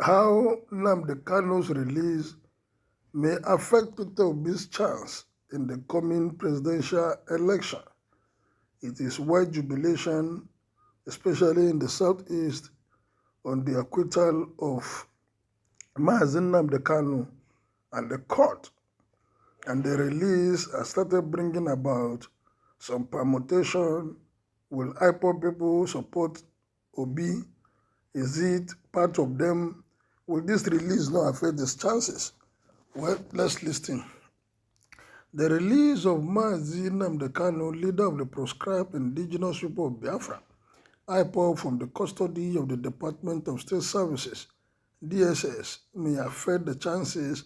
how Nnamdi Kanu's release may affect Peter Obi's chance in the coming presidential election. It is wide jubilation, especially in the southeast, on the acquittal of Mazi Nnamdi Kanu and the court, and the release has started bringing about some permutation. Will IPOB people support Obi? Is it part of them? Will this release not affect his chances? Well, let's listen. The release of Mazi Nnamdi Kanu, leader of the proscribed indigenous people of Biafra, IPOB, from the custody of the Department of State Services, DSS, may affect the chances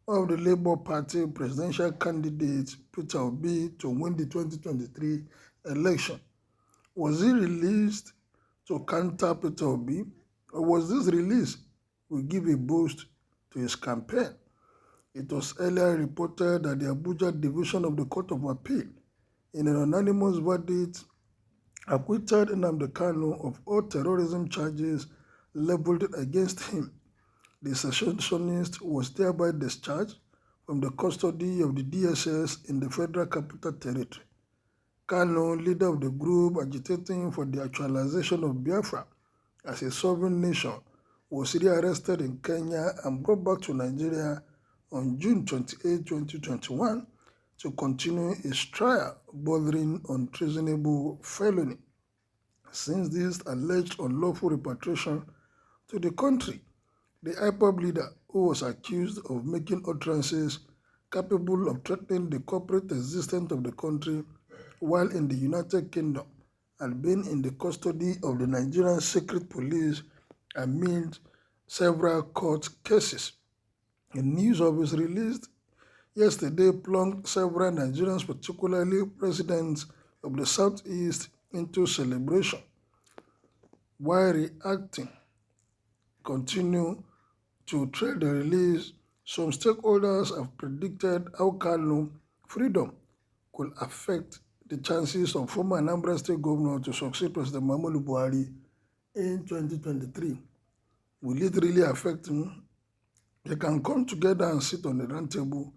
of the Labour Party presidential candidate Peter Obi to win the 2023 election. Was he released to counter Peter Obi, or was this release will give a boost to his campaign? It was earlier reported that the Abuja Division of the Court of Appeal, in an unanimous verdict, acquitted Nnamdi Kanu of all terrorism charges leveled against him. The secessionist was thereby discharged from the custody of the DSS in the Federal Capital Territory. Kanu, leader of the group agitating for the actualization of Biafra as a sovereign nation, was rearrested in Kenya and brought back to Nigeria on June 28, 2021 to continue his trial bordering on treasonable felony. Since this alleged unlawful repatriation to the country, the IPOB leader, who was accused of making utterances capable of threatening the corporate existence of the country while in the United Kingdom, had been in the custody of the Nigerian Secret Police amid several court cases. A news of his release yesterday plunged several Nigerians, particularly residents of the Southeast, into celebration. While reacting continue to trade the release, some stakeholders have predicted how Kanu freedom could affect the chances of former Anambra State Governor to succeed President Muhammadu Buhari in 2023. Will it really affect him? They can come together and sit on the round table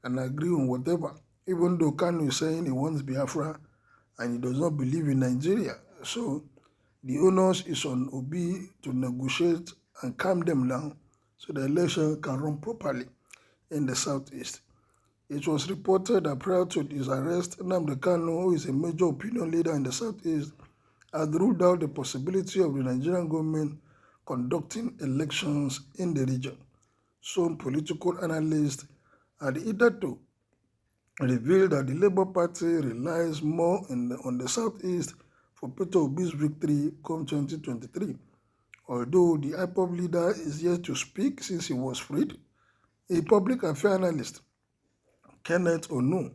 and agree on whatever, even though Kanu is saying he wants Biafra and he does not believe in Nigeria. So the onus is on Obi to negotiate and calm them down so the election can run properly in the Southeast. It was reported that prior to his arrest, Nnamdi Kanu, who is a major opinion leader in the Southeast, had ruled out the possibility of the Nigerian government conducting elections in the region. Some political analysts had hitherto revealed that the Labour Party relies more on the Southeast for Peter Obi's victory come 2023. Although the IPOB leader is yet to speak since he was freed, a public affairs analyst, Kenneth Onu,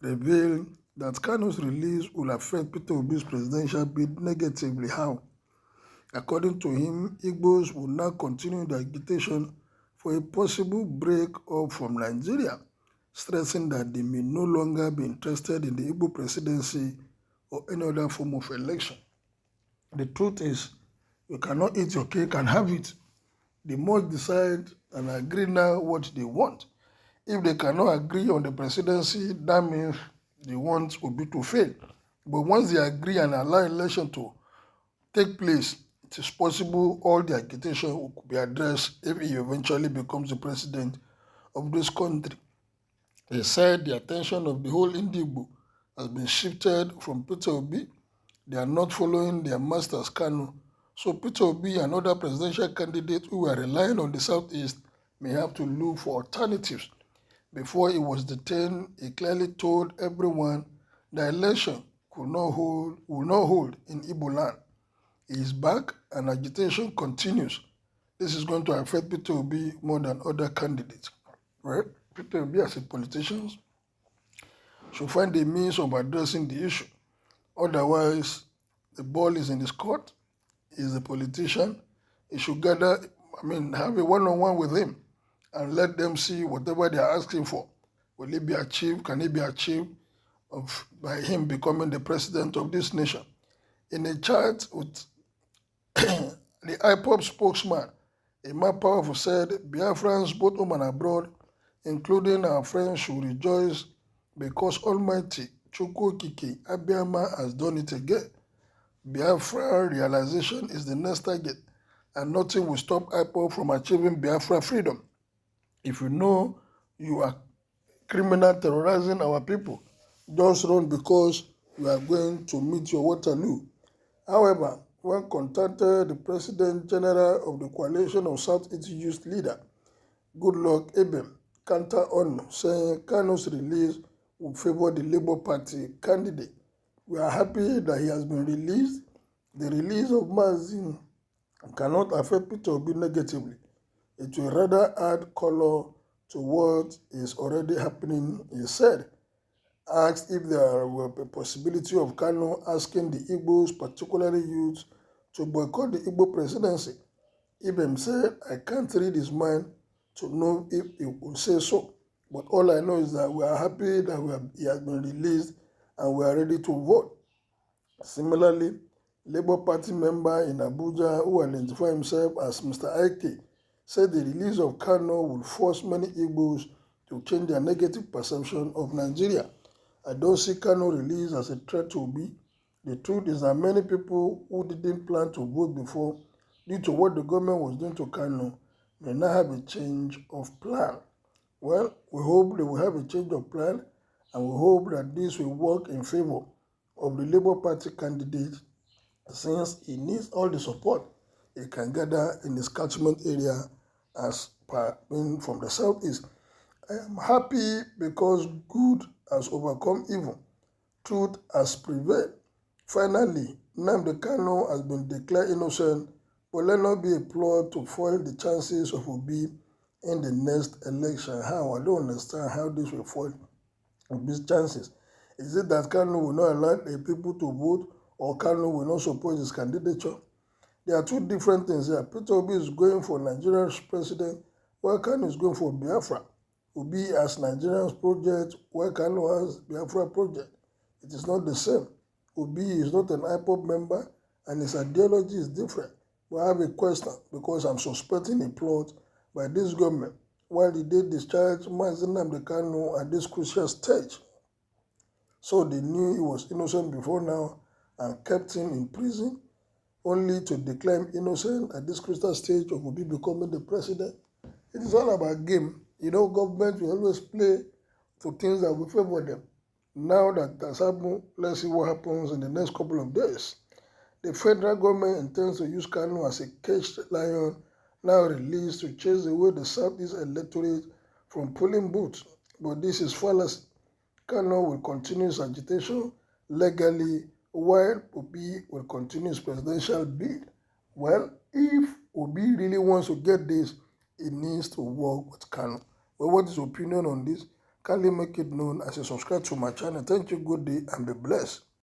revealed that Kanu's release will affect Peter Obi's presidential bid negatively. How? According to him, Igbos will now continue the agitation for a possible break up from Nigeria, stressing that they may no longer be interested in the Igbo presidency or any other form of election. The truth is, you cannot eat your cake and have it. They must decide and agree now what they want. If they cannot agree on the presidency, that means they want Obi to fail. But once they agree and allow election to take place, it is possible all the agitation will be addressed if he eventually becomes the president of this country. He said the attention of the whole Indigbo has been shifted from Peter Obi. They are not following their masters, Kanu. So Peter Obi and other presidential candidates who are relying on the Southeast may have to look for alternatives. Before he was detained, he clearly told everyone the election will not hold in Igbo land. He is back and agitation continues. This is going to affect Peter Obi more than other candidates. Right? Peter Obi, as a politician, should find a means of addressing the issue. Otherwise, the ball is in his court. He is a politician. He should have a one-on-one with him and let them see whatever they are asking for. Will it be achieved? Can it be achieved by him becoming the president of this nation? In a chat with the IPOB spokesman, Emma Powerful said, Biafrans both home and abroad, including our friends, should rejoice because Almighty Chukwu Kiki Abiyama has done it again. Biafra realization is the next target, and nothing will stop IPOB from achieving Biafra freedom. If you know you are criminal terrorizing our people, just run because you are going to meet your Waterloo. However, when contacted the President General of the Coalition of Southeast Youth Leader, Goodluck Ebem, counter on saying Kanu'S release will favor the Labour Party candidate. We are happy that he has been released. The release of Mazin cannot affect Peter Obi negatively. It will rather add color to what is already happening, he said. Asked if there were a possibility of Kanu asking the Igbos, particularly youths, to boycott the Igbo presidency, Ibem said, I can't read his mind to know if he would say so. But all I know is that we are happy that he has been released and we are ready to vote. Similarly, Labour Party member in Abuja who identified himself as Mr. Ike said the release of Kanu will force many Igbos to change their negative perception of Nigeria. I don't see Kanu release as a threat to Obi. The truth is that many people who didn't plan to vote before, due to what the government was doing to Kanu, may now have a change of plan. Well, we hope they will have a change of plan, and we hope that this will work in favor of the Labour Party candidate, since he needs all the support he can gather in his catchment area as per being from the southeast. I am happy because good has overcome evil. Truth has prevailed. Finally, Nnamdi Kanu has been declared innocent, but let not be a plot to foil the chances of Obi in the next election. How? I don't understand how this will foil Obi's chances. Is it that Kanu will not allow the people to vote, or Kanu will not support his candidature? There are two different things here. Peter Obi is going for Nigeria's president, while Kanu is going for Biafra. Obi has Nigeria's project, while Kanu has Biafra project. It is not the same. Obi is not an IPOB member, and his ideology is different. But I have a question, because I'm suspecting a plot by this government. Why did they discharge Mazi Nnamdi Kanu at this crucial stage? So they knew he was innocent before now and kept him in prison, only to declare him innocent at this critical stage of Obi becoming the president. It is all about game. You know, government will always play to things that will favor them. Now that has happened, let's see what happens in the next couple of days. The federal government intends to use Kanu as a caged lion, now released to chase away the Southeast electorate from polling booths. But this is fallacy. Kanu will continue his agitation legally, while Obi will continue his presidential bid. Well, if Obi really wants to get this, he needs to work with Kanu. Well, what is your opinion on this? Kindly make it known as you subscribe to my channel. Thank you, good day, and be blessed.